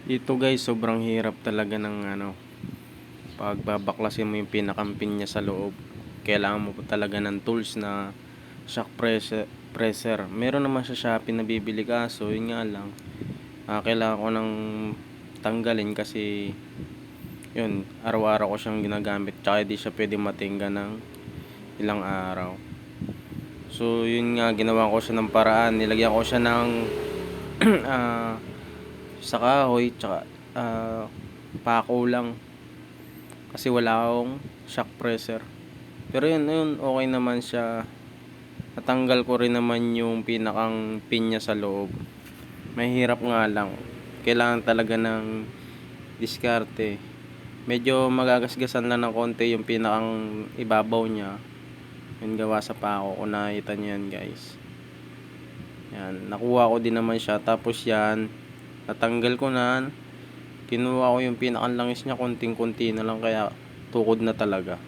Dito guys, sobrang hirap talaga ng pagbabaklasin mo yung pinakampin niya sa loob. Kailangan mo pa talaga ng tools na shock presser. Meron naman sa Shopee na bibili, kaso yun nga lang, kailangan ko ng tanggalin kasi yun, araw-araw ko siyang ginagamit, tsaka di siya pwede matingga ng ilang araw. So yun nga, ginawa ko siya ng paraan. Nilagyan ko siya ng ah, sa kahoy, tsaka pako lang, kasi wala akong shock presser. Pero yun, okay naman siya. Natanggal ko rin naman yung pinakang pin niya sa loob. Mahirap nga lang, kailangan talaga ng diskarte. Medyo magagasgasan lang ng konti yung pinakang ibabaw niya. Yung gawa sa pako, kung nakita nyo yan guys. Yan, nakuha ko din naman siya. Tapos yan, natanggal ko na. Kinuha ko yung pinakang langis niya, konting-konti na lang, kaya tukod na talaga.